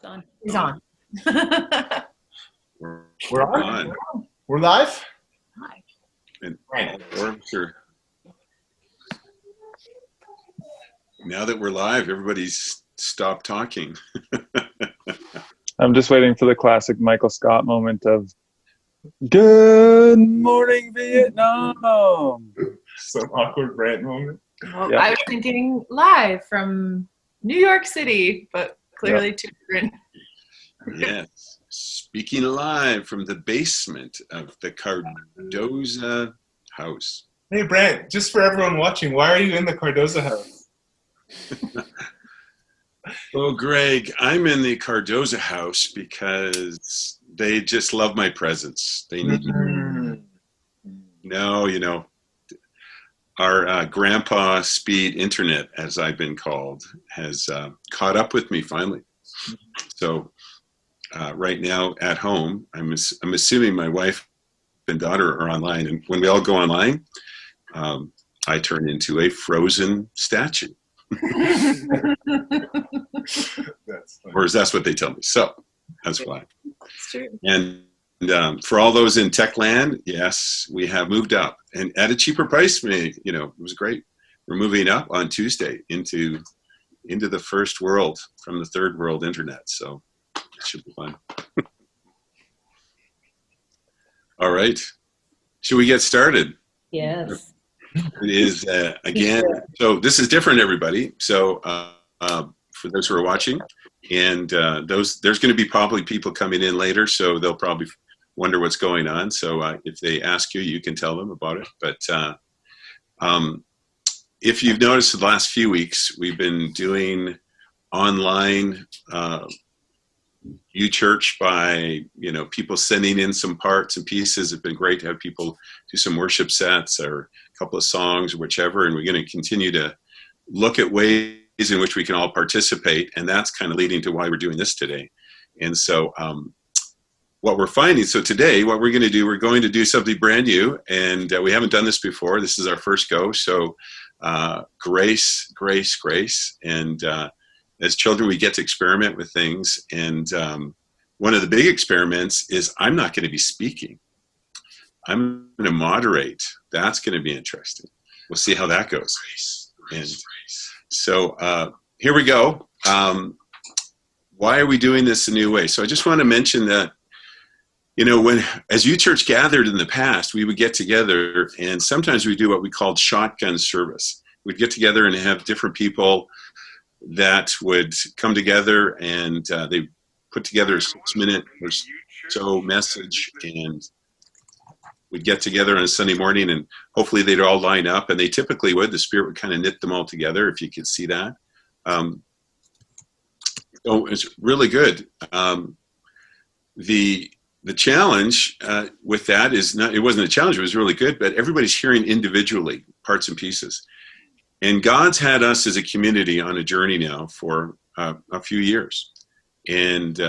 It's on. He's on. We're on. We're live? Hi. And now that we're live, everybody's stopped talking. I'm just waiting for the classic Michael Scott moment of "Good morning, Vietnam." Some awkward Brant moment. Well, Yeah. I was thinking live from New York City, but clearly two different. Yes. Speaking live from the basement of the Cardoza house. Hey, Brant, just for everyone watching, why are you in the Cardoza house? Oh, Greg, I'm in the Cardoza house because they just love my presence. They need me. No, you know, our grandpa speed internet, as I've been called, has caught up with me finally. So right now at home, I'm assuming my wife and daughter are online. And when we all go online, I turn into a frozen statue. Or that's what they tell me. So that's why. It's true. And for all those in tech land, yes, we have moved up and at a cheaper price. You know, it was great. We're moving up on Tuesday into the first world from the third world internet. So it should be fun. All right. Should we get started? Yes. It is, again, so this is different, everybody. So for those who are watching, and there's going to be probably people coming in later, so they'll probably wonder what's going on. So if they ask you, you can tell them about it. But if you've noticed the last few weeks, we've been doing online UChurch by, you know, people sending in some parts and pieces. It's been great to have people do some worship sets or a couple of songs or whichever, and we're going to continue to look at ways in which we can all participate, and that's kind of leading to why we're doing this today. And so what we're finding, so today what we're going to do something brand new, and we haven't done this before. This is our first go, so grace, and as children, we get to experiment with things, and one of the big experiments is I'm not going to be speaking. I'm going to moderate. That's going to be interesting. We'll see how that goes. And so here we go. Why are we doing this a new way? So I just want to mention that, you know, as UChurch gathered in the past, we would get together, and sometimes we do what we called shotgun service. We'd get together and have different people that would come together, and they put together a 6-minute or so message, and we'd get together on a Sunday morning, and hopefully they'd all line up, and they typically would. The Spirit would kind of knit them all together, if you could see that. So it's really good. The challenge with that is not, it wasn't a challenge, it was really good, but everybody's hearing individually parts and pieces. And God's had us as a community on a journey now for a few years. And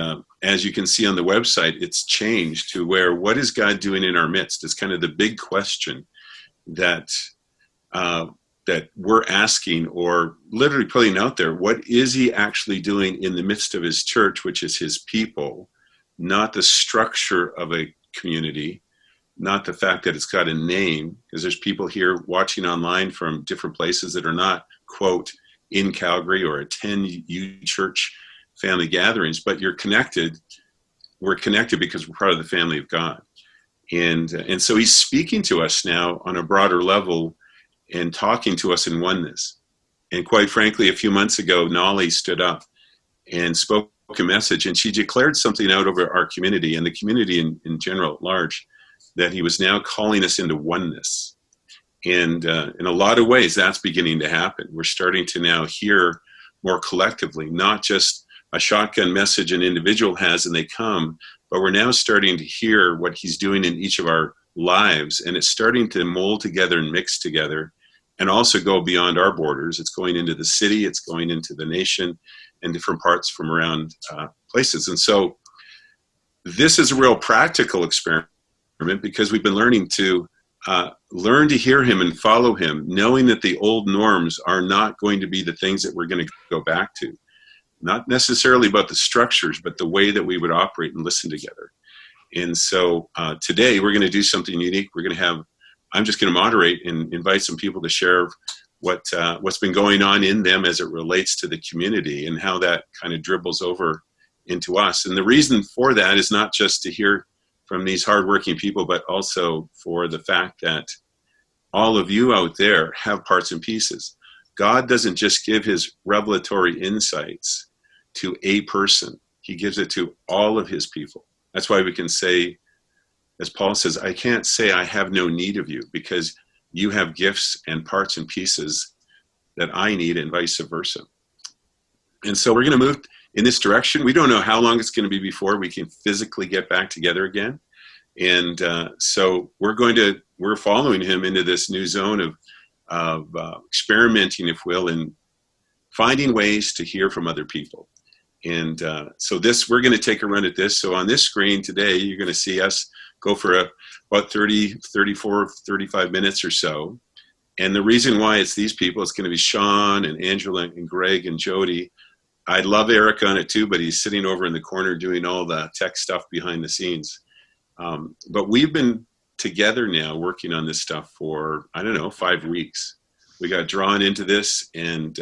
as you can see on the website, it's changed to where, what is God doing in our midst? It's kind of the big question that we're asking, or literally putting out there. What is he actually doing in the midst of his church, which is his people, not the structure of a community, not the fact that it's got a name, because there's people here watching online from different places that are not, quote, in Calgary or attend UChurch family gatherings, but you're connected. We're connected because we're part of the family of God. And so he's speaking to us now on a broader level and talking to us in oneness. And quite frankly, a few months ago, Nolly stood up and spoke a message, and she declared something out over our community and the community in general at large, that he was now calling us into oneness. And in a lot of ways, that's beginning to happen. We're starting to now hear more collectively, not just a shotgun message an individual has and they come, but we're now starting to hear what he's doing in each of our lives. And it's starting to mold together and mix together, and also go beyond our borders. It's going into the city, it's going into the nation, and different parts from around places. And so this is a real practical experiment, because we've been learning to hear him and follow him, knowing that the old norms are not going to be the things that we're going to go back to. not necessarily about the structures, but the way that we would operate and listen together. And so today we're going to do something unique. I'm just going to moderate and invite some people to share what's been going on in them as it relates to the community and how that kind of dribbles over into us. And the reason for that is not just to hear from these hardworking people, but also for the fact that all of you out there have parts and pieces. God doesn't just give his revelatory insights to a person. He gives it to all of his people. That's why we can say, as Paul says, I can't say I have no need of you, because you have gifts and parts and pieces that I need, and vice versa. And so we're going to move in this direction. We don't know how long it's going to be before we can physically get back together again. And so we're following him into this new zone of experimenting, if will, and finding ways to hear from other people. And so we're going to take a run at this. So on this screen today, you're going to see us go for about 30, 34, 35 minutes or so. And the reason why it's these people, it's going to be Sean and Angela and Greg and Jodie. I'd love Eric on it too, but he's sitting over in the corner doing all the tech stuff behind the scenes. But we've been together now working on this stuff for, 5 weeks. We got drawn into this, and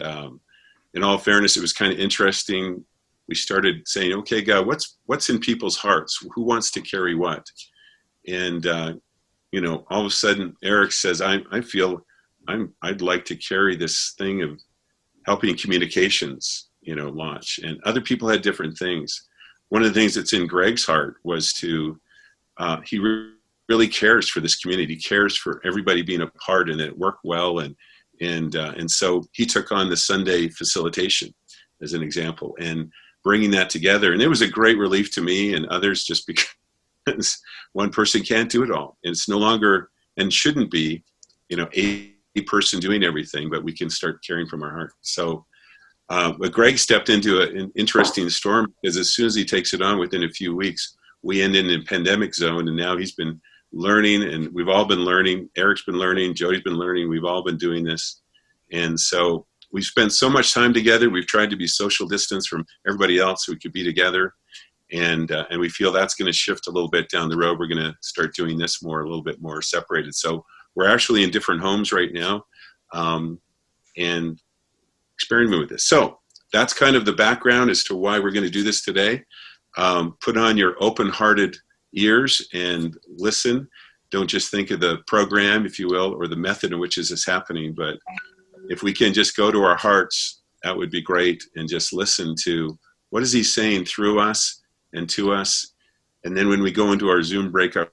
in all fairness, it was kind of interesting. We started saying, okay, God, what's in people's hearts? Who wants to carry what? And, all of a sudden, Eric says, I feel I'd like to carry this thing of helping communications, launch. And other people had different things. One of the things that's in Greg's heart was he really cares for this community, cares for everybody being a part and that it worked well. And so he took on the Sunday facilitation as an example and bringing that together. And it was a great relief to me and others, just because one person can't do it all. And it's no longer, and shouldn't be, a person doing everything, but we can start caring from our heart. So, but Greg stepped into an interesting storm, because as soon as he takes it on, within a few weeks, we end in a pandemic zone. And now he's been learning, and we've all been learning. Eric's been learning. Jodie's been learning. We've all been doing this. And so we've spent so much time together. We've tried to be social distance from everybody else so we could be together. And we feel that's going to shift a little bit down the road. We're going to start doing this a little bit more separated. So we're actually in different homes right now, and experimenting with this. So that's kind of the background as to why we're going to do this today. Put on your open-hearted ears and listen. Don't just think of the program, if you will, or the method in which this is happening, but if we can just go to our hearts, that would be great, and just listen to what is he saying through us and to us. And then when we go into our Zoom breakout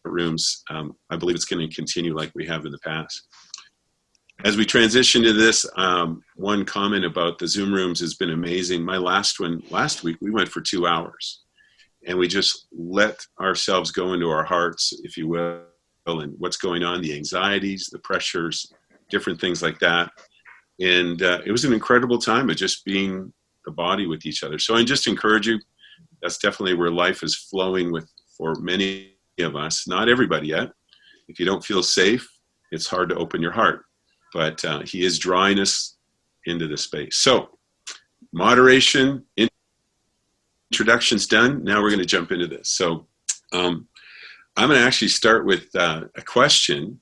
rooms, I believe it's going to continue like we have in the past. As we transition to this, one comment about the Zoom rooms has been amazing. My last one, last week, we went for 2 hours, and we just let ourselves go into our hearts, if you will, and what's going on, the anxieties, the pressures, different things like that. And it was an incredible time of just being the body with each other. So I just encourage you, that's definitely where life is flowing with for many of us, not everybody yet. If you don't feel safe, it's hard to open your heart, but he is drawing us into this space. So moderation, introductions done. Now we're going to jump into this. So I'm going to actually start with a question,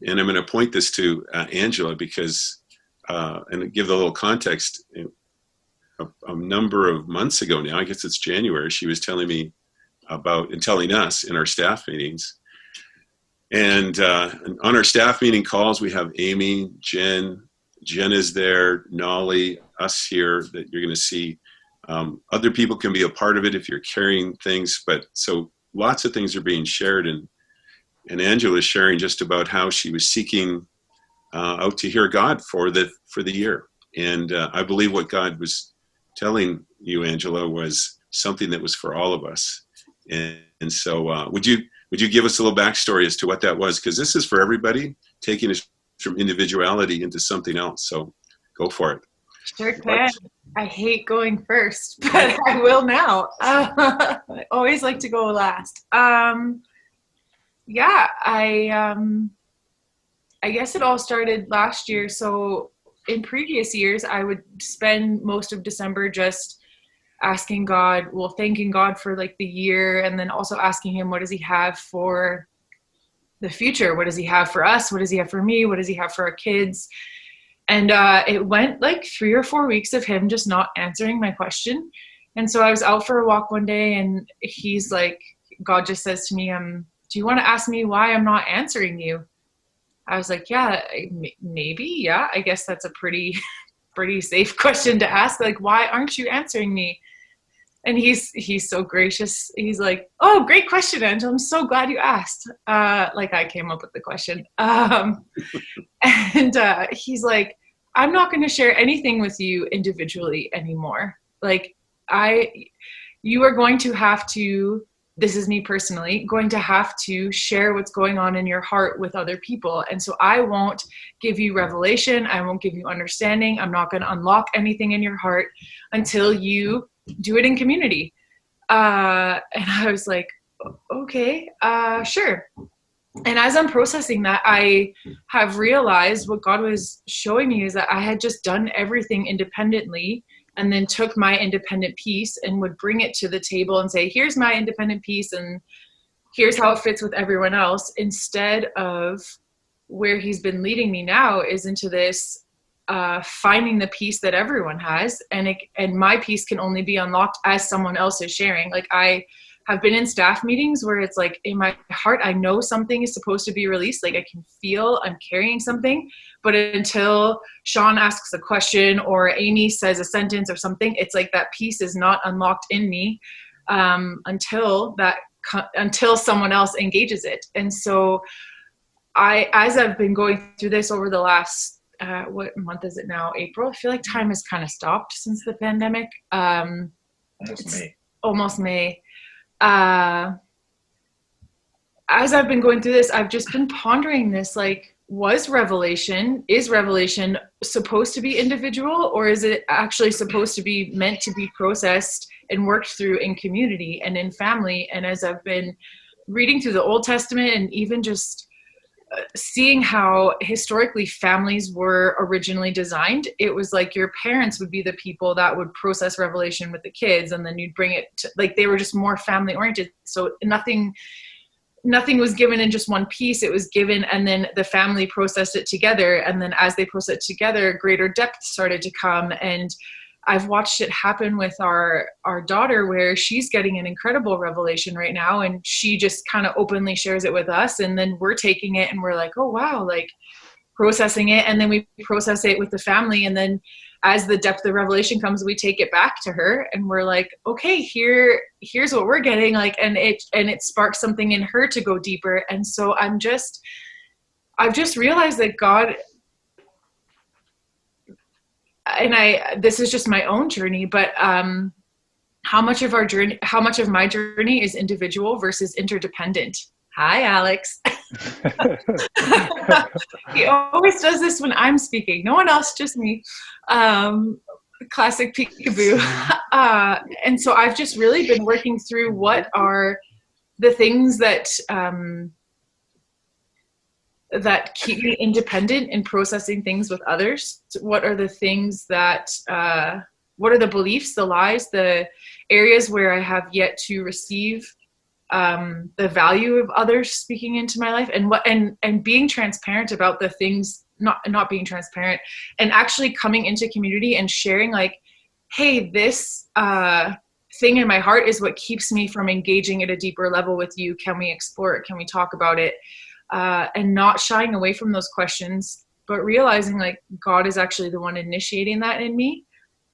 and I'm going to point this to Angela, because and give a little context. A number of months ago now, I guess it's January, she was telling me about, and telling us in our staff meetings. And on our staff meeting calls, we have Amy, Jen is there, Nolly, us here, that you're going to see. Other people can be a part of it if you're carrying things, but so lots of things are being shared. And Angela is sharing just about how she was seeking out to hear God for the year. And I believe what God was telling you, Angela, was something that was for all of us. And so would you give us a little backstory as to what that was? Because this is for everybody, taking us from individuality into something else. So go for it. Sure can. I hate going first, but I will now. I always like to go last. Yeah, I guess it all started last year. So in previous years, I would spend most of December just asking God, well, thanking God for like the year, and then also asking him, what does he have for the future? What does he have for us? What does he have for me? What does he have for our kids? And it went like 3 or 4 weeks of him just not answering my question. And so I was out for a walk one day, and he's like, God just says to me, do you want to ask me why I'm not answering you? I was like, yeah, maybe. Yeah, I guess that's a pretty safe question to ask. Like, why aren't you answering me? And he's so gracious. He's like, oh, great question, Angela. I'm so glad you asked. Like I came up with the question. And he's like, I'm not going to share anything with you individually anymore. Like you are going to have to, this is me personally, going to have to share what's going on in your heart with other people. And so I won't give you revelation. I won't give you understanding. I'm not going to unlock anything in your heart until you do it in community. And I was like, okay, sure. And as I'm processing that, I have realized what God was showing me is that I had just done everything independently, and then took my independent piece and would bring it to the table and say, here's my independent piece, and here's how it fits with everyone else, instead of where he's been leading me now is into this finding the piece that everyone has, and my piece can only be unlocked as someone else is sharing. Like I have been in staff meetings where it's like in my heart, I know something is supposed to be released. Like I can feel I'm carrying something, but until Sean asks a question or Amy says a sentence or something, it's like that piece is not unlocked in me until someone else engages it. And so as I've been going through this over the last, what month is it now? April. I feel like time has kind of stopped since the pandemic. Almost May. As I've been going through this, I've just been pondering this, like, is revelation supposed to be individual, or is it actually supposed to be meant to be processed and worked through in community and in family? And as I've been reading through the Old Testament and even just seeing how historically families were originally designed, it was like your parents would be the people that would process revelation with the kids, and then you'd bring it to, like, they were just more family oriented. So nothing was given in just one piece. It was given, and then the family processed it together. And then as they processed it together, greater depth started to come. And I've watched it happen with our daughter, where she's getting an incredible revelation right now, and she just kind of openly shares it with us. And then we're taking it and we're like, oh, wow, like processing it. And then we process it with the family. And then as the depth of revelation comes, we take it back to her and we're like, okay, here's what we're getting. Like, and it sparks something in her to go deeper. And so I've just realized that God, and this is just my own journey, but how much of my journey is individual versus interdependent? Hi, Alex. He always does this when I'm speaking. No one else, just me. Classic peekaboo. And so I've just really been working through what are the things that keep me independent in processing things with others. What are the things that, what are the beliefs, the lies, the areas where I have yet to receive the value of others speaking into my life, and being transparent about the things, not being transparent, and actually coming into community and sharing, like, hey, this thing in my heart is what keeps me from engaging at a deeper level with you. Can we explore it? Can we talk about it? And not shying away from those questions, but realizing, like, God is actually the one initiating that in me.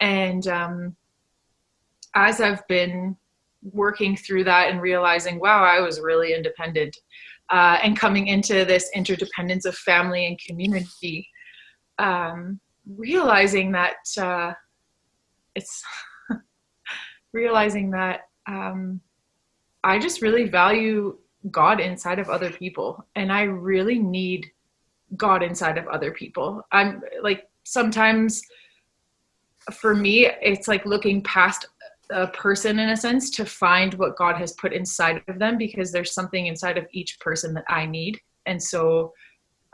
And as I've been working through that and realizing, wow, I was really independent, and coming into this interdependence of family and community, realizing that I just really value God inside of other people, and I really need God inside of other people. I'm like, sometimes for me, it's like looking past a person in a sense to find what God has put inside of them, because there's something inside of each person that I need. And so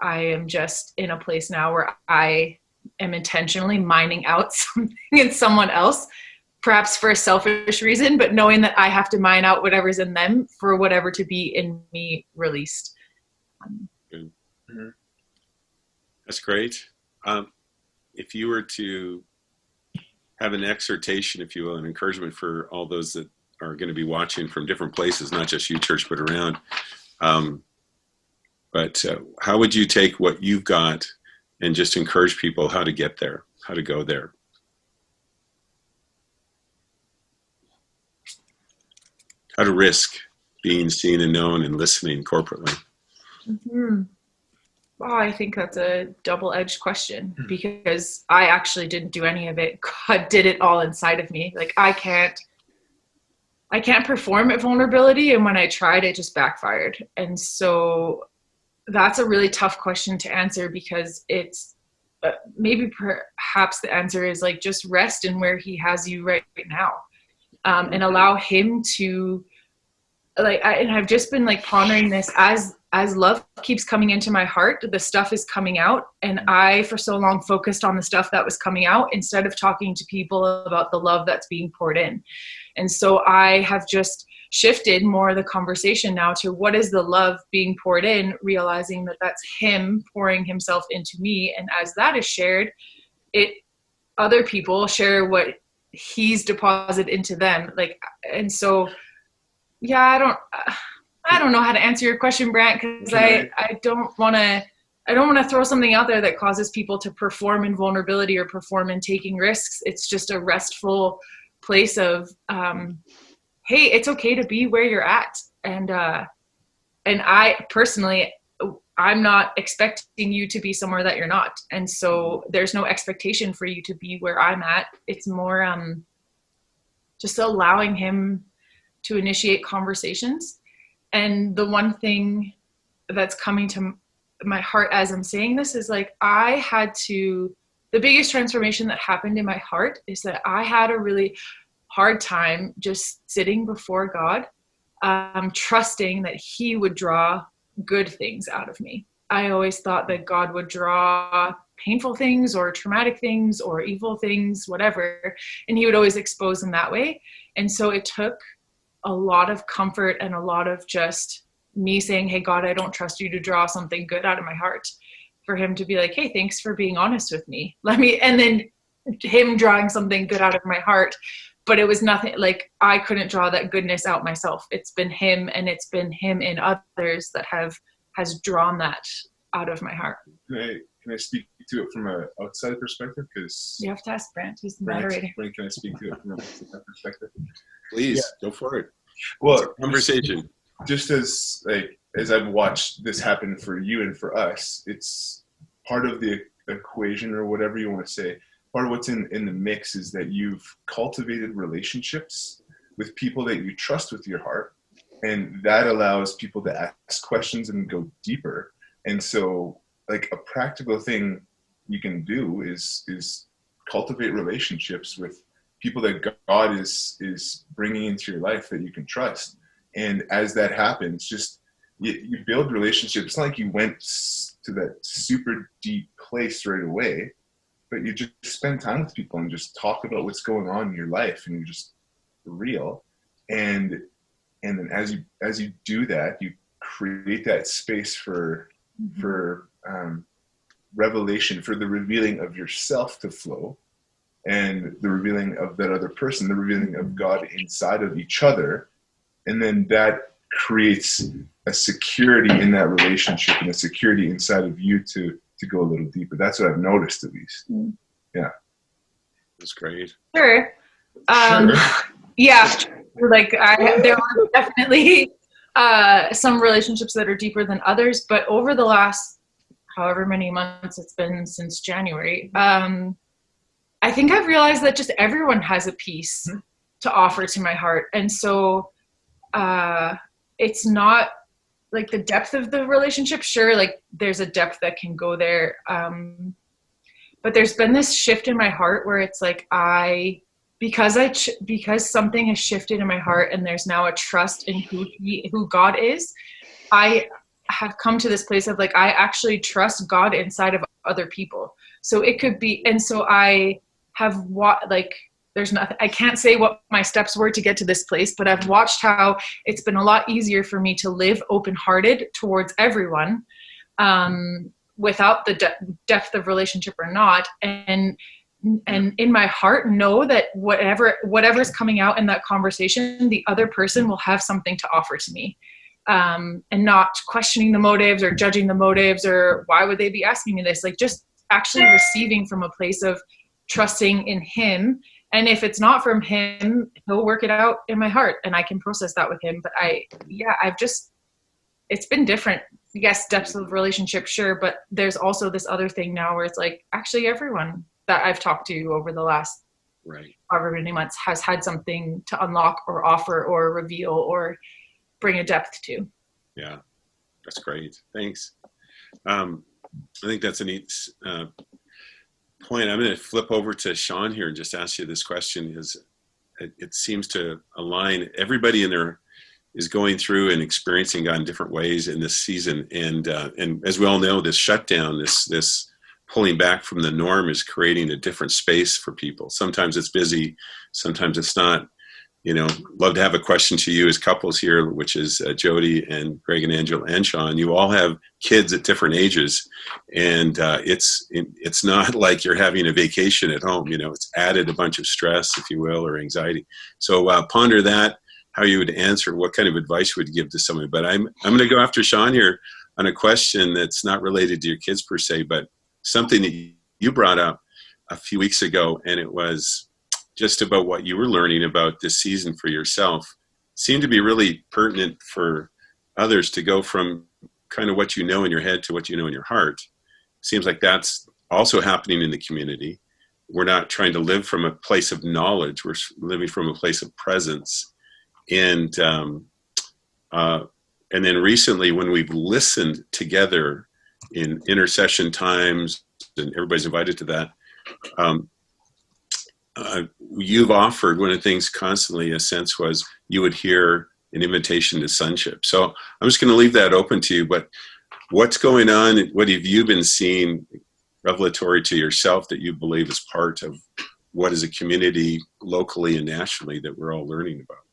I am just in a place now where I am intentionally mining out something in someone else, perhaps for a selfish reason, but knowing that I have to mine out whatever's in them for whatever to be in me released. That's great. If you were to have an exhortation, if you will, an encouragement for all those that are going to be watching from different places, not just UChurch, but around, but how would you take what you've got and just encourage people how to get there, how to go there? How to risk being seen and known and listening corporately? Mm-hmm. Oh, I think that's a double-edged question, because I actually didn't do any of it. God did it all inside of me. Like I can't perform at vulnerability. And when I tried, it just backfired. And so that's a really tough question to answer, because it's maybe perhaps the answer is like, just rest in where he has you right now. And allow him to and I've just been like pondering this as love keeps coming into my heart, the stuff is coming out. And I, for so long, focused on the stuff that was coming out instead of talking to people about the love that's being poured in. And so I have just shifted more of the conversation now to what is the love being poured in, realizing that that's him pouring himself into me. And as that is shared, other people share what he's deposited into them. And so, yeah, I don't know how to answer your question, Brant, because I don't want to throw something out there that causes people to perform in vulnerability or perform in taking risks. It's just a restful place of, hey, it's okay to be where you're at. And I personally, I'm not expecting you to be somewhere that you're not. And so there's no expectation for you to be where I'm at. It's more just allowing him to initiate conversations. And the one thing that's coming to my heart as I'm saying this is like, the biggest transformation that happened in my heart is that I had a really hard time just sitting before God, trusting that he would draw good things out of me. I always thought that God would draw painful things or traumatic things or evil things, whatever, and he would always expose them that way. And so it took a lot of comfort and a lot of just me saying, hey, God, I don't trust you to draw something good out of my heart, for him to be like, hey, thanks for being honest with me. And then him drawing something good out of my heart. But it was nothing, like I couldn't draw that goodness out myself. It's been him, and it's been him in others that has drawn that out of my heart. Can I speak to it from an outside perspective? Because you have to ask Brant, who's the moderator. Brant, can I speak to it from an outside perspective? Please, go for it. Well, conversation. Just as I've watched this happen for you and for us, it's part of the equation, or whatever you want to say. Part of what's in the mix is that you've cultivated relationships with people that you trust with your heart, and that allows people to ask questions and go deeper. And so, like, a practical thing you can do is cultivate relationships with people that God is bringing into your life that you can trust. And as that happens, just you build relationships. It's not like you went to that super deep place right away, but you just spend time with people and just talk about what's going on in your life, and you're just real. And then as you do that, you create that space for revelation, for the revealing of yourself to flow, and the revealing of that other person, the revealing of God inside of each other. And then that creates a security in that relationship, and a security inside of you to go a little deeper. That's what I've noticed, at least. Yeah. That's great. Sure. Yeah. Like there are definitely some relationships that are deeper than others, but over the last however many months it's been since January, I think I've realized that just everyone has a piece to offer to my heart. And so it's not like the depth of the relationship. Sure, like there's a depth that can go there. But there's been this shift in my heart where it's like because something has shifted in my heart, and there's now a trust in who God is. I have come to this place of like, I actually trust God inside of other people. So it could be, and so I have there's nothing, I can't say what my steps were to get to this place, but I've watched how it's been a lot easier for me to live open-hearted towards everyone, without the depth of relationship or not. And in my heart, know that whatever's coming out in that conversation, the other person will have something to offer to me. And not questioning the motives or judging the motives or why would they be asking me this, like just actually receiving from a place of trusting in him. And if it's not from him, he'll work it out in my heart and I can process that with him. But it's been different. Yes, depths of relationship, sure. But there's also this other thing now where it's like, actually everyone that I've talked to over the last however many months has had something to unlock or offer or reveal or bring a depth to. Yeah, that's great. Thanks. I think that's a neat point. I'm going to flip over to Sean here and just ask you this question. It seems to align. Everybody in there is going through and experiencing God in different ways in this season, and as we all know, this shutdown, this pulling back from the norm, is creating a different space for people. Sometimes it's busy, sometimes it's not. Love to have a question to you as couples here, which is Jodie and Greg and Angela and Sean. You all have kids at different ages, and it's not like you're having a vacation at home. It's added a bunch of stress, if you will, or anxiety. So ponder that, how you would answer, what kind of advice you would give to somebody. But I'm going to go after Sean here on a question that's not related to your kids per se, but something that you brought up a few weeks ago, and it was just about what you were learning about this season for yourself. Seemed to be really pertinent for others to go from kind of what you know in your head to what you know in your heart. Seems like that's also happening in the community. We're not trying to live from a place of knowledge. We're living from a place of presence. And then recently, when we've listened together in intercession times, and everybody's invited to that, you've offered, one of the things constantly, in a sense, was you would hear an invitation to sonship. So I'm just going to leave that open to you, but what's going on? What have you been seeing revelatory to yourself that you believe is part of what is a community locally and nationally that we're all learning about?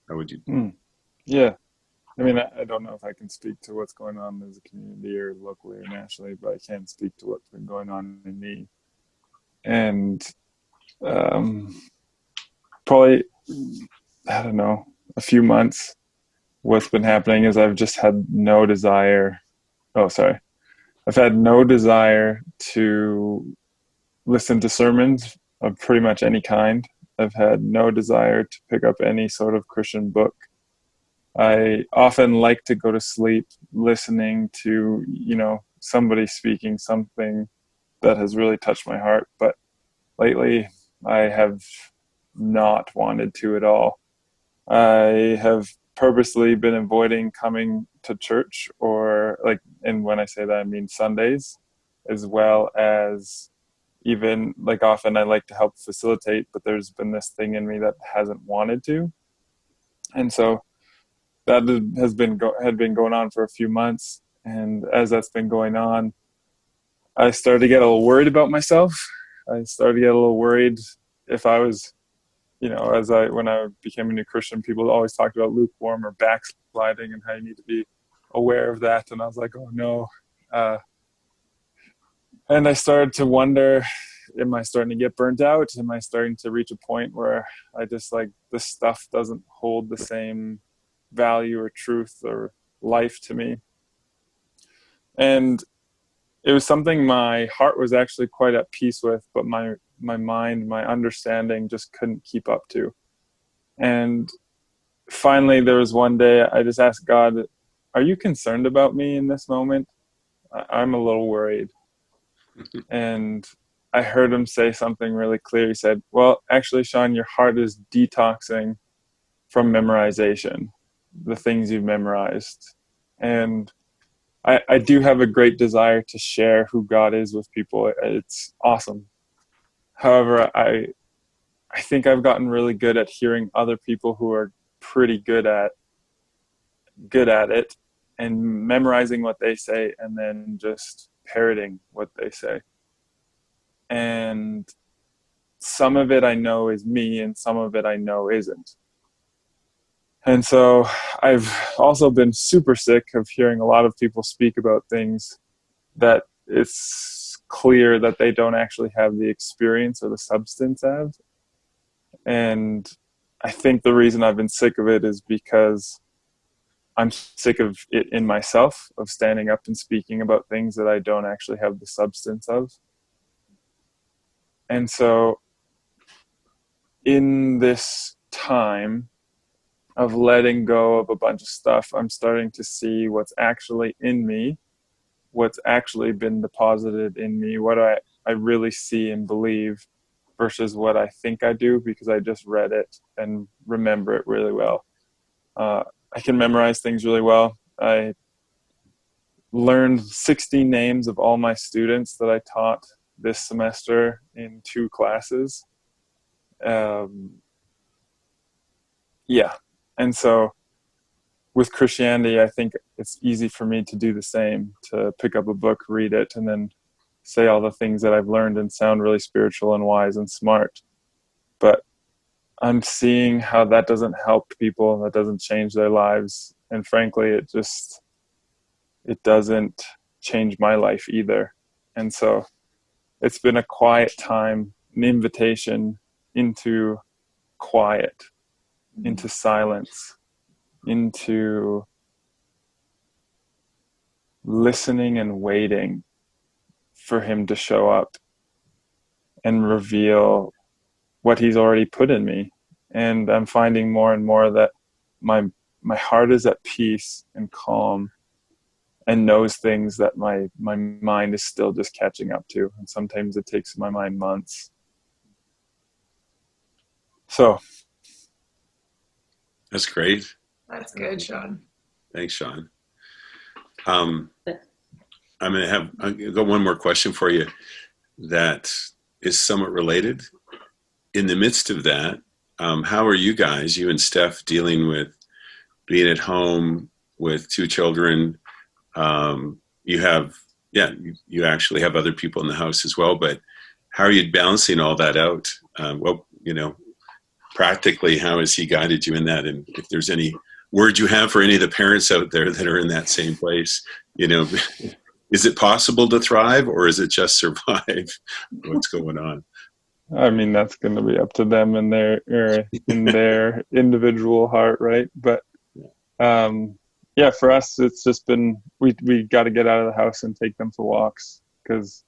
How would you? Yeah. I mean, I don't know if I can speak to what's going on as a community or locally or nationally, but I can speak to what's been going on in me. And probably, I don't know, a few months, what's been happening is I've just had no desire. I've had no desire to listen to sermons of pretty much any kind. I've had no desire to pick up any sort of Christian book. I often like to go to sleep listening to, somebody speaking something that has really touched my heart. But lately, I have not wanted to at all. I have purposely been avoiding coming to church, and when I say that, I mean Sundays, as well as even often I like to help facilitate, but there's been this thing in me that hasn't wanted to. And so that had been going on for a few months. And as that's been going on, I started to get a little worried about myself. I started to get a little worried if I was, when I became a new Christian, people always talked about lukewarm or backsliding and how you need to be aware of that. And I was like, oh no. And I started to wonder, am I starting to get burnt out? Am I starting to reach a point where I just this stuff doesn't hold the same value or truth or life to me? And it was something my heart was actually quite at peace with, but my mind, my understanding just couldn't keep up to. And finally, there was one day I just asked God, are you concerned about me in this moment? I'm a little worried. And I heard him say something really clear. He said, well, actually, Sean, your heart is detoxing from memorization, the things you've memorized. And I do have a great desire to share who God is with people. It's awesome. However, I think I've gotten really good at hearing other people who are pretty good at it and memorizing what they say and then just parroting what they say. And some of it I know is me and some of it I know isn't. And so I've also been super sick of hearing a lot of people speak about things that it's clear that they don't actually have the experience or the substance of. And I think the reason I've been sick of it is because I'm sick of it in myself, of standing up and speaking about things that I don't actually have the substance of. And so in this time of letting go of a bunch of stuff, I'm starting to see what's actually in me, what's actually been deposited in me, what I really see and believe versus what I think I do because I just read it and remember it really well. I can memorize things really well. I learned 60 names of all my students that I taught this semester in 2 classes. And so with Christianity, I think it's easy for me to do the same, to pick up a book, read it, and then say all the things that I've learned and sound really spiritual and wise and smart. But I'm seeing how that doesn't help people, that doesn't change their lives. And frankly, it doesn't change my life either. And so it's been a quiet time, an invitation into quiet, into silence, into listening and waiting for him to show up and reveal what he's already put in me. And I'm finding more and more that my heart is at peace and calm and knows things that my mind is still just catching up to. And sometimes it takes my mind months. So. That's great. That's good, Sean. Thanks, Sean. I've got one more question for you that is somewhat related. In the midst of that, how are you guys, you and Steph, dealing with being at home with 2 children? You actually have other people in the house as well, but how are you balancing all that out? Practically, how has he guided you in that? And if there's any word you have for any of the parents out there that are in that same place, is it possible to thrive or is it just survive? What's going on? I mean, that's going to be up to them and their individual heart, right? But for us, it's just been we got to get out of the house and take them for walks because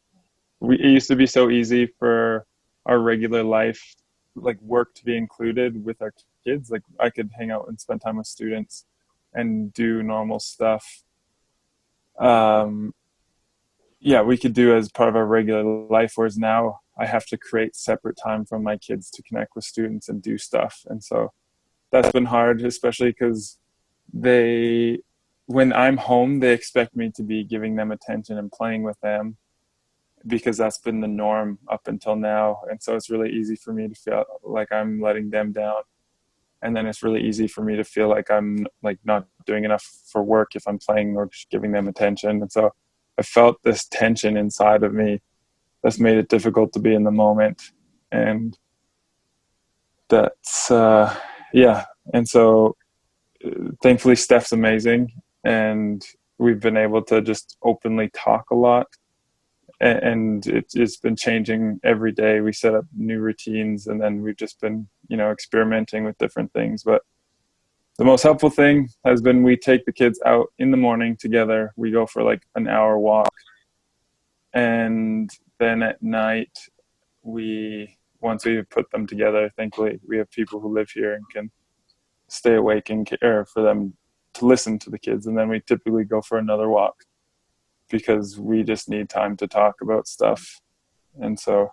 it used to be so easy for our regular life, like work, to be included with our kids. Like I could hang out and spend time with students and do normal stuff. We could do as part of our regular life, whereas now I have to create separate time from my kids to connect with students and do stuff. And so that's been hard, especially because when I'm home, they expect me to be giving them attention and playing with them because that's been the norm up until now. And so it's really easy for me to feel like I'm letting them down. And then it's really easy for me to feel like I'm like not doing enough for work if I'm playing or just giving them attention. And so I felt this tension inside of me that's made it difficult to be in the moment. And that's, And so thankfully Steph's amazing. And we've been able to just openly talk a lot. And it's been changing every day. We set up new routines and then we've just been, experimenting with different things. But the most helpful thing has been we take the kids out in the morning together. We go for like an hour walk. And then at night, once we put them together, thankfully we have people who live here and can stay awake and care for them to listen to the kids. And then we typically go for another walk because we just need time to talk about stuff. And so,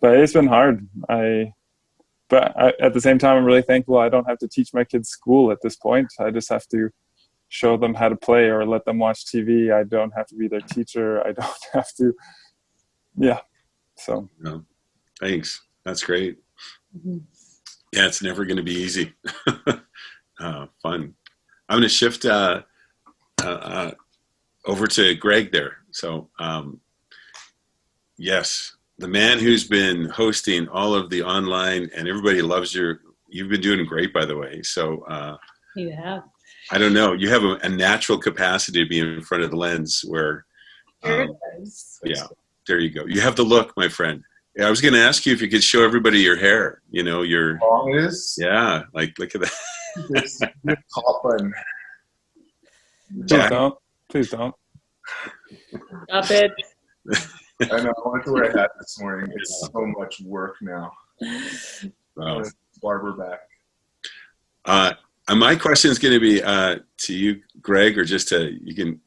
but it's been hard. But at the same time, I'm really thankful I don't have to teach my kids school at this point. I just have to show them how to play or let them watch TV. I don't have to be their teacher. I don't have to. Yeah. So. No, thanks. That's great. Mm-hmm. Yeah, it's never going to be easy. Fun. I'm going to shift over to Greg there. So, yes, the man who's been hosting all of the online, and everybody loves you've been doing great, by the way. So You have. I don't know. You have a natural capacity to be in front of the lens where, Here it is. yeah, there you go. You have the look, my friend. Yeah, I was going to ask you if you could show everybody your hair. You know, your Long it is. yeah, like look at that. This top button. Please don't. Please don't. Stop it. I know. I went to wear a hat this morning. It's so much work now. Wow. Barber back. My question is going to be to you, Greg, or just you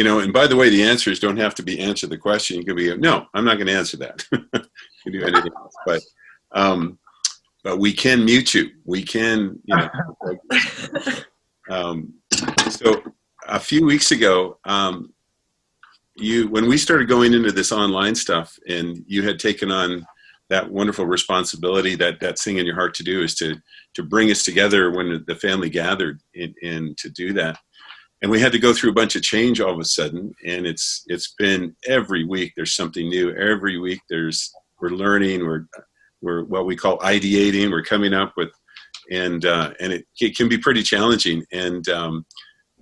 know. And by the way, the answers don't have to be answer the question. You could be no, I'm not going to answer that. You can do anything else, but we can mute you. We can, you know. So a few weeks ago, when we started going into this online stuff, and you had taken on that wonderful responsibility, that thing in your heart to do is to bring us together when the family gathered and to do that. And we had to go through a bunch of change all of a sudden. And it's been every week there's something new. Every week we're learning, we're what we call ideating, we're coming up with, and it can be pretty challenging. And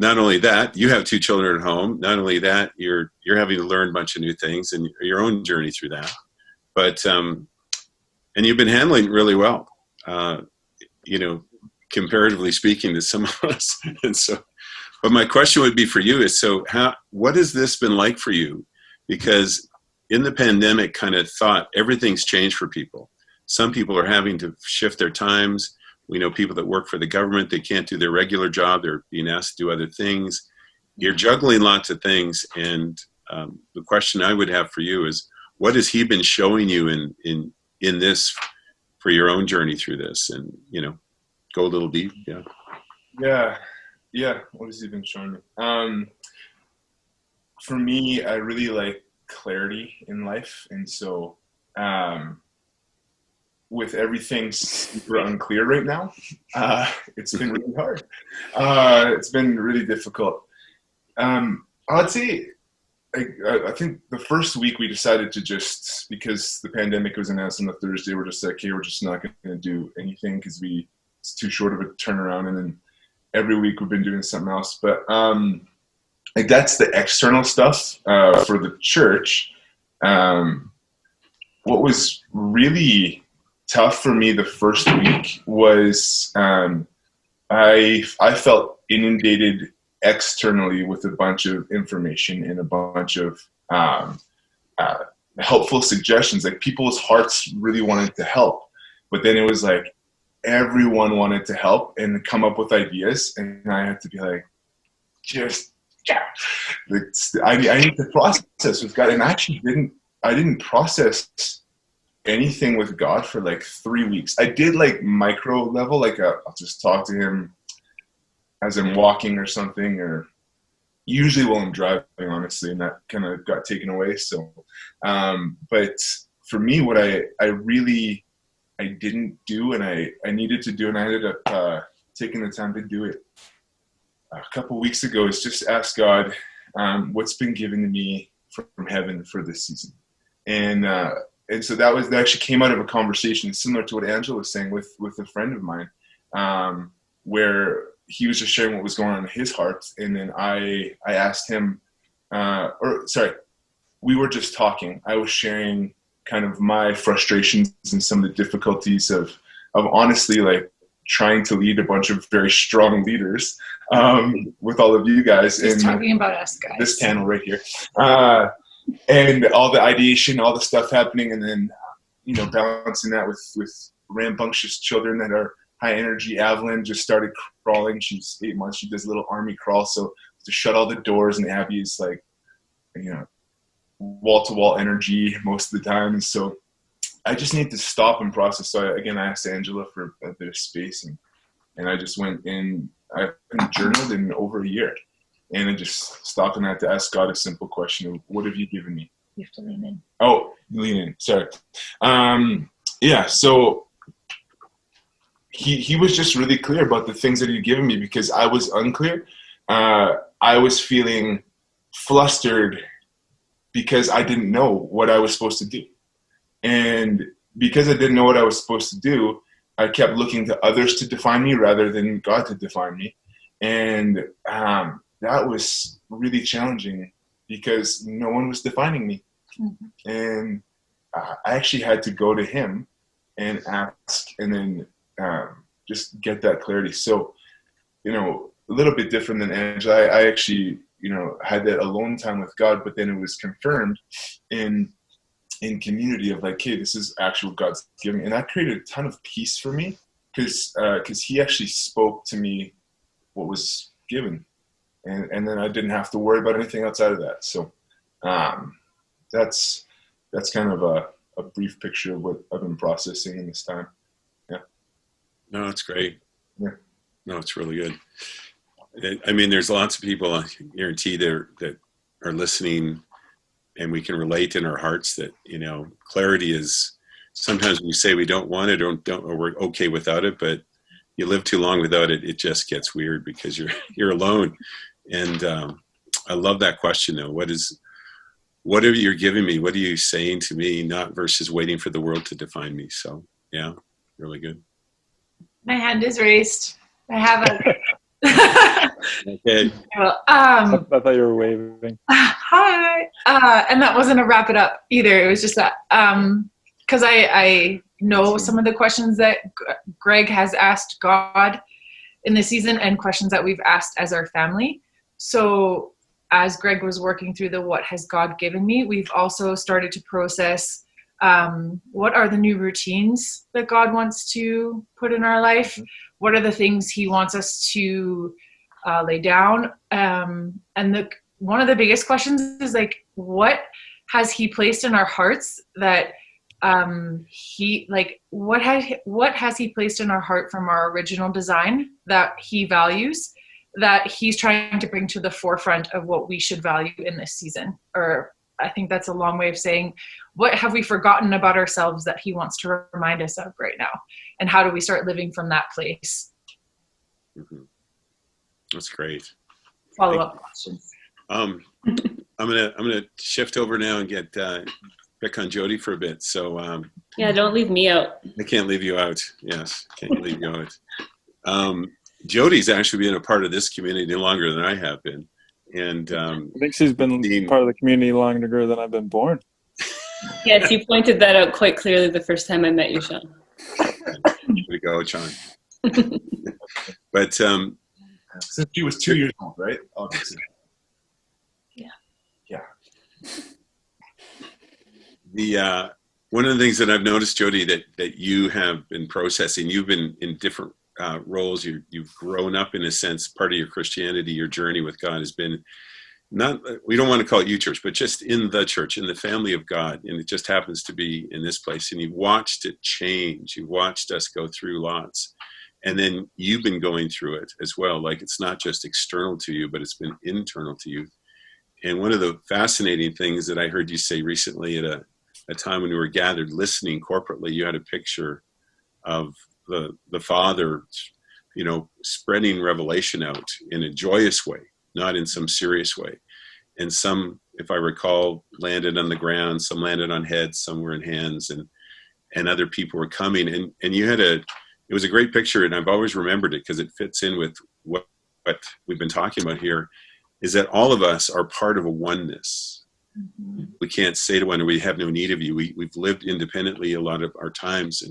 not only that, you have 2 children at home. Not only that, you're having to learn a bunch of new things and your own journey through that. But and you've been handling it really well, you know, comparatively speaking to some of us. And so, but my question would be for you is, so what has this been like for you? Because in the pandemic kind of thought, everything's changed for people. Some people are having to shift their times. We know people that work for the government, they can't do their regular job. They're being asked to do other things. You're juggling lots of things. And the question I would have for you is, what has he been showing you in this for your own journey through this? And, you know, go a little deep. Yeah. What has he been showing me? For me, I really like clarity in life. And so with everything super unclear right now, it's been really hard. It's been really difficult. I'd say, I think the first week we decided to just, because the pandemic was announced on the Thursday, we're just like, okay, we're just not going to do anything because it's too short of a turnaround. And then every week we've been doing something else. But like that's the external stuff for the church. What was really tough for me the first week was I felt inundated externally with a bunch of information and a bunch of helpful suggestions. Like people's hearts really wanted to help, but then it was like everyone wanted to help and come up with ideas, and I had to be like, I need to process with God. And I actually didn't process anything with God for like 3 weeks. I did like micro level, like I'll just talk to him as I'm walking or something, or usually while I'm driving, honestly, and that kind of got taken away. So, but for me, what I didn't do, and I needed to do, and I ended up taking the time to do it a couple weeks ago, is just ask God what's been given to me from heaven for this season. And so that actually came out of a conversation similar to what Angela was saying with a friend of mine, where he was just sharing what was going on in his heart. And then I asked him, we were just talking. I was sharing kind of my frustrations and some of the difficulties of honestly, like trying to lead a bunch of very strong leaders with all of you guys. He's and talking about us guys. This panel right here. And all the ideation, all the stuff happening, and then, you know, balancing that with rambunctious children that are high energy. Evelyn just started crawling. She's 8 months. She does a little army crawl. So to shut all the doors, and Abby is like, you know, wall to wall energy most of the time. And so I just need to stop and process. So I asked Angela for a bit of space, and I just went in. I've been journaled in over a year. And I just stopped and I had to ask God a simple question of, what have you given me? You have to lean in. Oh, lean in. Sorry. Yeah, so he was just really clear about the things that he'd given me, because I was unclear. I was feeling flustered because I didn't know what I was supposed to do. And because I didn't know what I was supposed to do, I kept looking to others to define me rather than God to define me. And that was really challenging because no one was defining me. Mm-hmm. And I actually had to go to him and ask, and then just get that clarity. So, a little bit different than Angela. I actually, had that alone time with God, but then it was confirmed in community of like, hey, this is actually what God's giving me. And that created a ton of peace for me because he actually spoke to me what was given. And then I didn't have to worry about anything outside of that. So that's kind of a brief picture of what I've been processing in this time. Yeah. No, it's great. Yeah. No, it's really good. I mean, there's lots of people, I guarantee, that are listening, and we can relate in our hearts that, clarity is sometimes we say we don't want it or we're okay without it, but you live too long without it, it just gets weird because you're alone. And I love that question though. What are you giving me? What are you saying to me? Not versus waiting for the world to define me. So yeah, really good. My hand is raised. I have a. Okay. Well, I thought you were waving. Hi. And that wasn't a wrap it up either. It was just that because I know some of the questions that Greg has asked God in this season and questions that we've asked as our family. So as Greg was working through the what has God given me, we've also started to process what are the new routines that God wants to put in our life? What are the things he wants us to lay down? And one of the biggest questions is like, what has he placed in our hearts that what has he placed in our heart from our original design that he values, that he's trying to bring to the forefront of what we should value in this season? Or I think that's a long way of saying, what have we forgotten about ourselves that he wants to remind us of right now? And how do we start living from that place? Mm-hmm. That's great. Follow-up questions. I'm gonna shift over now and get pick on Jodie for a bit. So yeah, don't leave me out. I can't leave you out. Yes, can't leave you out. Jodie's actually been a part of this community longer than I have been, and I think she's been part of the community longer than I've been born. Yes, you pointed that out quite clearly the first time I met you, Sean. Way to go, Sean. But since she was 2 years old, right? Obviously. Yeah. The one of the things that I've noticed, Jodie, that you have been processing, you've been in different roles. You've grown up in a sense. Part of your Christianity, your journey with God has been not, we don't want to call it UChurch, but just in the church, in the family of God. And it just happens to be in this place. And you've watched it change. You've watched us go through lots. And then you've been going through it as well. Like it's not just external to you, but it's been internal to you. And one of the fascinating things that I heard you say recently at a time when we were gathered listening corporately, you had a picture of the Father, spreading revelation out in a joyous way, not in some serious way. And some, if I recall, landed on the ground, some landed on heads, some were in hands, and other people were coming. And you had it was a great picture, and I've always remembered it because it fits in with what we've been talking about here, is that all of us are part of a oneness. Mm-hmm. We can't say to one, we have no need of you. We've lived independently a lot of our times,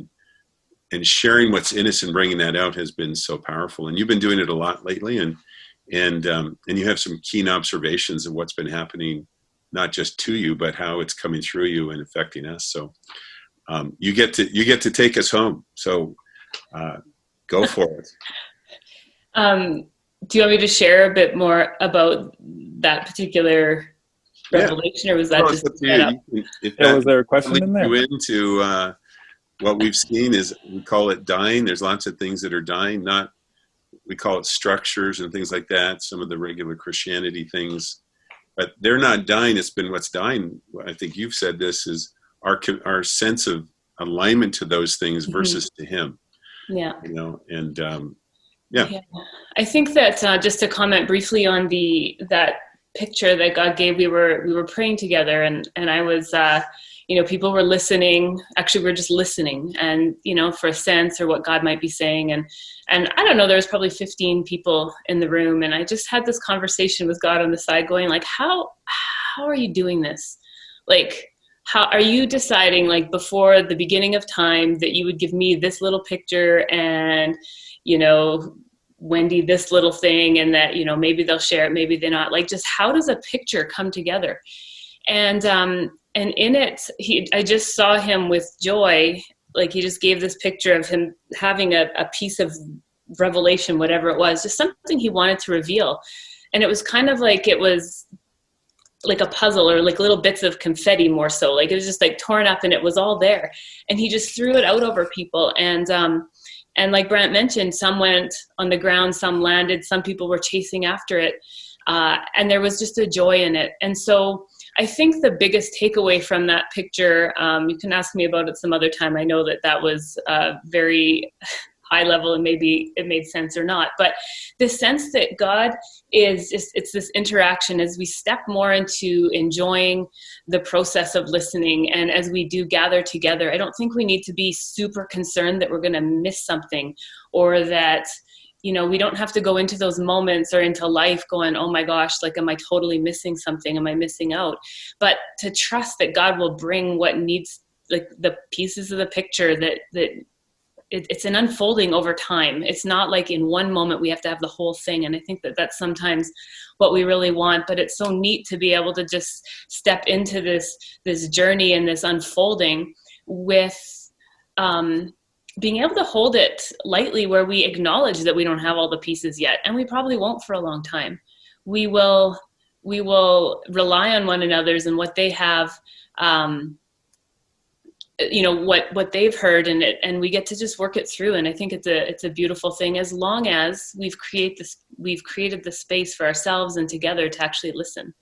and sharing what's in us and bringing that out has been so powerful. And you've been doing it a lot lately, and you have some keen observations of what's been happening, not just to you, but how it's coming through you and affecting us. So you get to take us home. So go for it. Do you want me to share a bit more about that particular revelation, or was that just set up? Was there a question in there? Into what we've seen is, we call it dying. There's lots of things that are dying. We call it structures and things like that. Some of the regular Christianity things, but they're not dying. It's been what's dying. I think you've said this is our sense of alignment to those things versus to Him. Yeah. Yeah. I think that just to comment briefly on that picture that God gave. We were praying together, and I was, people were listening. Actually, we were just listening, and for a sense or what God might be saying. And I don't know, there was probably 15 people in the room, and I just had this conversation with God on the side, going like, how are you doing this? Like, how are you deciding, like, before the beginning of time, that you would give me this little picture and, Wendy this little thing, and that, maybe they'll share it, maybe they're not. Like, just how does a picture come together? And in it, I just saw him with joy. Like, he just gave this picture of him having a piece of revelation, whatever it was, just something he wanted to reveal. And it was kind of like, it was like a puzzle, or like little bits of confetti, more so. Like, it was just like torn up, and it was all there. And he just threw it out over people. And like Brant mentioned, some went on the ground, some landed, some people were chasing after it. And there was just a joy in it. And so I think the biggest takeaway from that picture, you can ask me about it some other time. I know that was very high level, and maybe it made sense or not, but the sense that God it's this interaction as we step more into enjoying the process of listening. And as we do gather together, I don't think we need to be super concerned that we're going to miss something, or that, we don't have to go into those moments or into life going, oh my gosh, like, am I totally missing something? Am I missing out? But to trust that God will bring what needs, like the pieces of the picture, that it's an unfolding over time. It's not like in one moment we have to have the whole thing. And I think that that's sometimes what we really want, but it's so neat to be able to just step into this journey and this unfolding with being able to hold it lightly, where we acknowledge that we don't have all the pieces yet. And we probably won't for a long time. We will rely on one another's and what they have, what they've heard, and we get to just work it through. And I think it's a beautiful thing, as long as we've created the space for ourselves and together to actually listen.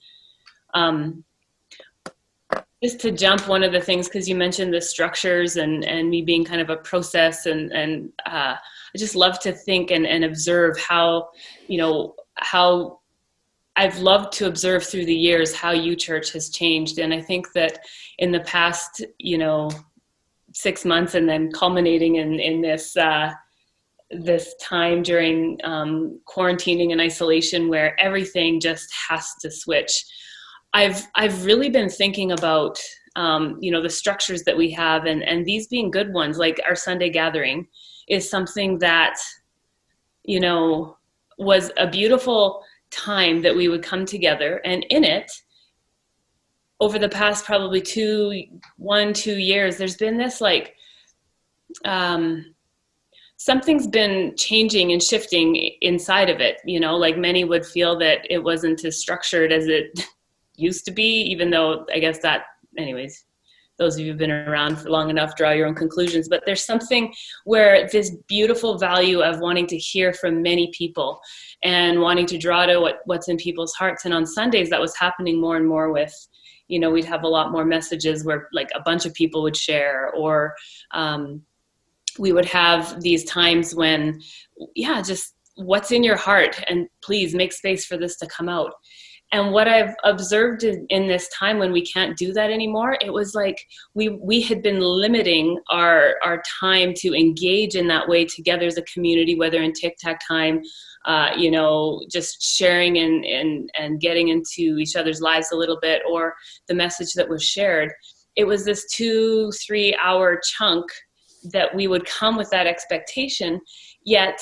Just to jump, one of the things, because you mentioned the structures and me being kind of a process, and I just love to think and observe how I've loved to observe through the years how UChurch has changed. And I think that in the past, 6 months, and then culminating in this time during quarantining and isolation, where everything just has to switch, I've really been thinking about the structures that we have, and these being good ones, like our Sunday gathering is something that was a beautiful time that we would come together. And in it, over the past probably 2 years, there's been this like something's been changing and shifting inside of it. Like, many would feel that it wasn't as structured as it used to be, even though I guess that, anyways, those of you who've been around for long enough, draw your own conclusions. But there's something where this beautiful value of wanting to hear from many people and wanting to draw to what's in people's hearts. And on Sundays, that was happening more and more with, we'd have a lot more messages where like a bunch of people would share, or we would have these times when, just what's in your heart, and please make space for this to come out. And what I've observed in this time when we can't do that anymore, it was like we had been limiting our time to engage in that way together as a community, whether in TikTok time, just sharing and getting into each other's lives a little bit, or the message that was shared. It was this 2-3 hour chunk that we would come with that expectation, yet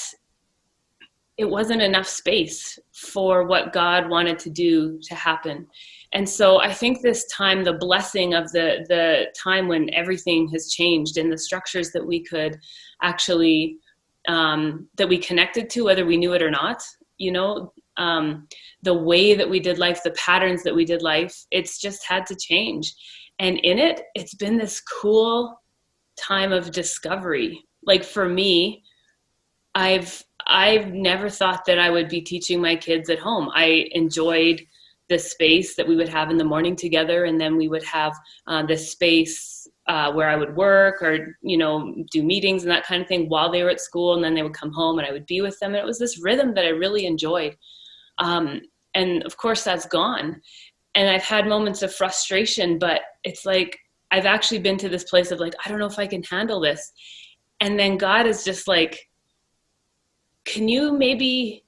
it wasn't enough space for what God wanted to do to happen. And so I think this time, the blessing of the time when everything has changed, and the structures that we could actually, that we connected to, whether we knew it or not, the way that we did life, the patterns that we did life, it's just had to change. And in it, it's been this cool time of discovery. Like, for me, I've never thought that I would be teaching my kids at home. I enjoyed the space that we would have in the morning together, and then we would have this space where I would work or, do meetings and that kind of thing while they were at school, and then they would come home and I would be with them. And it was this rhythm that I really enjoyed. And of course that's gone. And I've had moments of frustration, but it's like, I've actually been to this place of like, I don't know if I can handle this. And then God is just like, can you maybe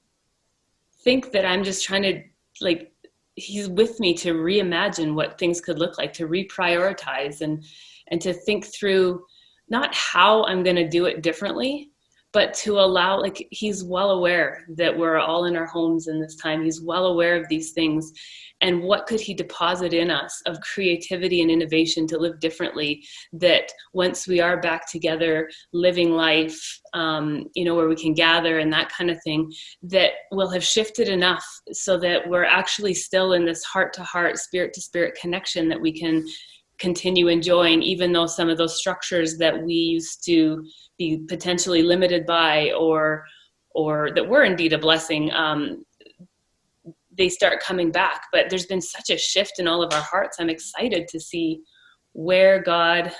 think that I'm just trying to, like, he's with me to reimagine what things could look like, to reprioritize and to think through not how I'm going to do it differently, but to allow, like, he's well aware that we're all in our homes in this time. He's well aware of these things. And what could he deposit in us of creativity and innovation to live differently, that once we are back together, living life, where we can gather and that kind of thing, that will have shifted enough so that we're actually still in this heart-to-heart, spirit-to-spirit connection that we can continue enjoying, even though some of those structures that we used to be potentially limited by or that were indeed a blessing, they start coming back. But there's been such a shift in all of our hearts. I'm excited to see where God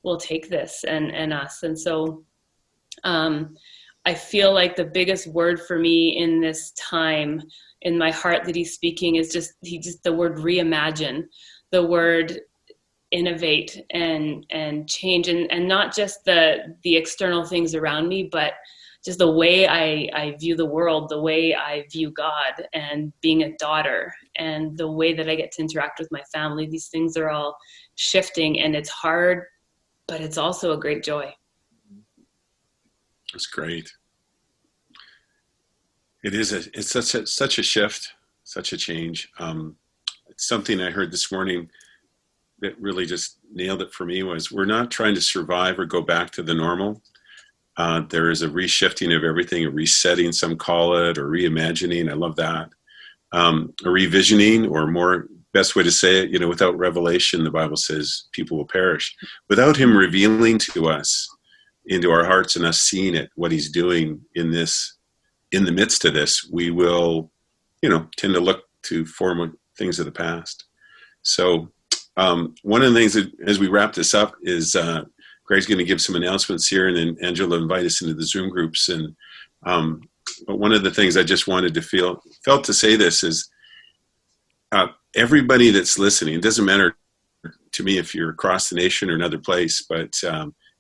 will take this and us. And so I feel like the biggest word for me in this time in my heart that he's speaking is just the word reimagine, the word innovate and change, and not just the external things around me, but just the way I view the world, the way I view God and being a daughter, and the way that I get to interact with my family. These things are all shifting, and it's hard, but it's also a great joy. That's great. It is. It's such a shift, such a change. It's something I heard this morning that really just nailed it for me was, we're not trying to survive or go back to the normal. There is a reshifting of everything, a resetting, some call it, or reimagining. I love that. A revisioning, or more, best way to say it, without revelation, the Bible says people will perish. Without him revealing to us into our hearts and us seeing it, what he's doing in the midst of this, we will, tend to look to former things of the past. So one of the things that, as we wrap this up, is Greg's going to give some announcements here, and then Angela will invite us into the Zoom groups. And but one of the things I just wanted to felt to say this is, everybody that's listening, it doesn't matter to me if you're across the nation or another place, but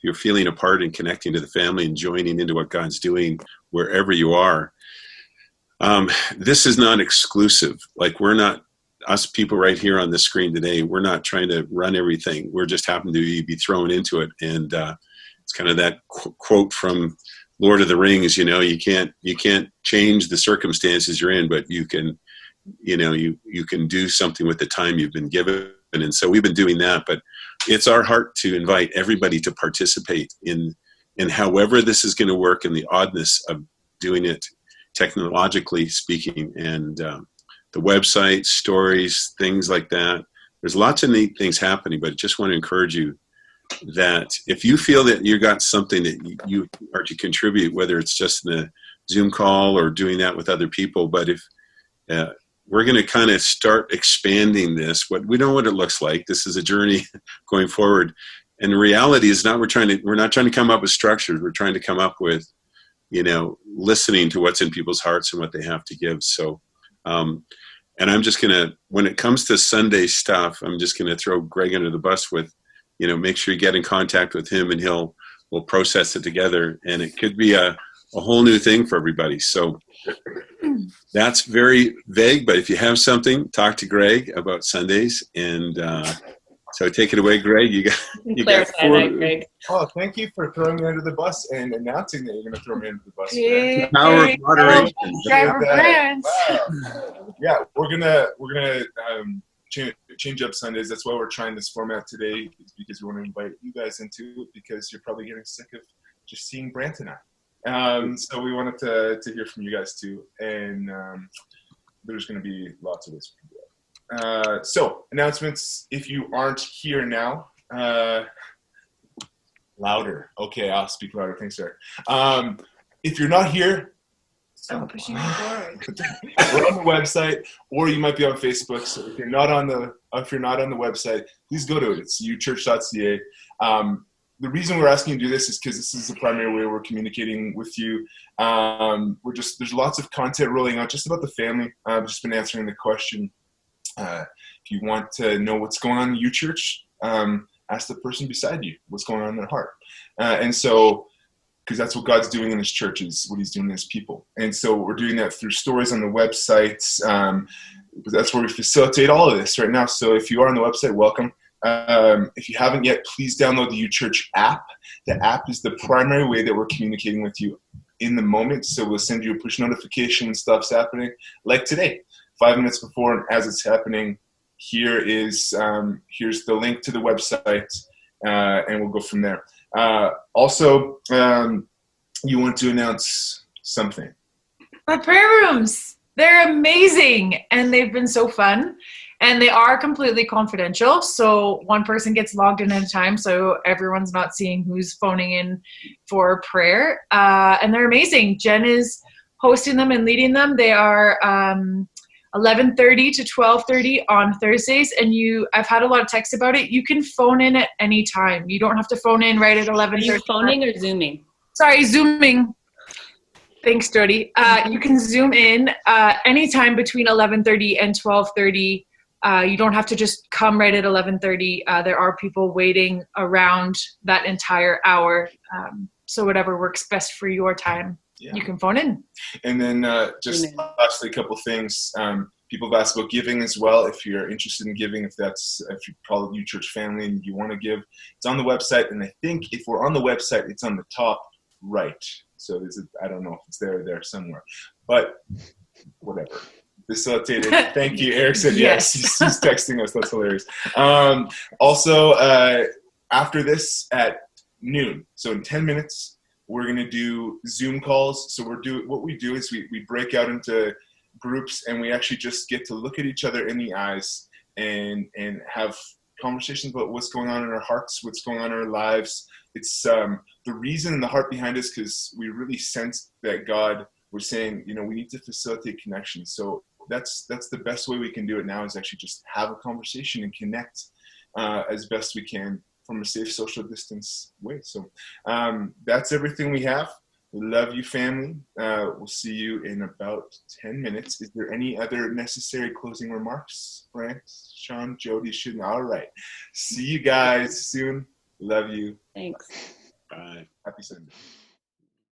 you're feeling a part and connecting to the family and joining into what God's doing wherever you are. This is not exclusive. Like, we're not, us people right here on the screen today, we're not trying to run everything. We're just happen to be thrown into it. And it's kind of that quote from Lord of the Rings, you can't change the circumstances you're in, but you can, you can do something with the time you've been given. And so we've been doing that, but it's our heart to invite everybody to participate in however this is going to work, in the oddness of doing it technologically speaking, and the website, stories, things like that. There's lots of neat things happening, but I just want to encourage you that if you feel that you got something that you are to contribute, whether it's just in a Zoom call or doing that with other people, but if we're going to kind of start expanding this, we know what it looks like. This is a journey going forward. And the reality is we're not trying to come up with structures. We're trying to come up with, listening to what's in people's hearts and what they have to give. So, and I'm just going to, when it comes to Sunday stuff, I'm just going to throw Greg under the bus with, make sure you get in contact with him, and we'll process it together. And it could be a whole new thing for everybody. So that's very vague, but if you have something, talk to Greg about Sundays. And so take it away, Greg. You got that, Greg. Oh, thank you for throwing me under the bus and announcing that you're going to throw me under the bus. Hey, power of moderation. Driver Brant. Wow. Yeah, we're gonna change up Sundays. That's why we're trying this format today, is because we want to invite you guys into it, because you're probably getting sick of just seeing Brant and I. So we wanted to hear from you guys too, and there's going to be lots of ways we can do that. So announcements. If you aren't here now, louder. Okay, I'll speak louder. Thanks, sir. If you're not here, Pushing me forward. we're on the website, or you might be on Facebook. So if you're not on the website, please go to it. It's UChurch.ca. the reason we're asking you to do this is because this is the primary way we're communicating with you. There's lots of content rolling out just about the family. I've just been answering the question. If you want to know what's going on in UChurch, ask the person beside you what's going on in their heart. And so, because that's what God's doing in his church, is what he's doing in his people. And so we're doing that through stories on the website. That's where we facilitate all of this right now. So if you are on the website, welcome. If you haven't yet, please download the UChurch app. The app is the primary way that we're communicating with you in the moment. So we'll send you a push notification when stuff's happening, like today, 5 minutes before and as it's happening. Here's the link to the website, and we'll go from there. Also, you want to announce something? My prayer rooms. They're amazing, and they've been so fun. And they are completely confidential, so one person gets logged in at a time, so everyone's not seeing who's phoning in for prayer. And they're amazing. Jen is hosting them and leading them. They are 11:30 to 12:30 on Thursdays, and I've had a lot of texts about it. You can phone in at any time. You don't have to phone in right at 11:30. Are you phoning or Zooming? Sorry, Zooming. Thanks, Jodie. You can Zoom in anytime between 11:30 and 12:30. You don't have to just come right at 11:30. There are people waiting around that entire hour. So whatever works best for your time, you can phone in. And then just lastly, a couple things. People have asked about giving as well. If you're interested in giving, if you call it UChurch family and you want to give, it's on the website. And I think if we're on the website, it's on the top right. So I don't know if it's there or there somewhere, but whatever. Facilitated. Thank you. Eric said yes. He's texting us. That's hilarious. Also, after this at noon, so in 10 minutes, we're going to do Zoom calls. So what we do is we break out into groups, and we actually just get to look at each other in the eyes and have conversations about what's going on in our hearts, what's going on in our lives. It's the reason and the heart behind this, because we really sense that God was saying, we need to facilitate connection. So that's the best way we can do it now, is actually just have a conversation and connect as best we can from a safe social distance way. So that's everything we have. We love you, family. We'll see you in about 10 minutes. Is there any other necessary closing remarks, Brant, Sean, Jodie, shouldn't? All right. See you guys soon. Love you. Thanks. Bye. Happy Sunday.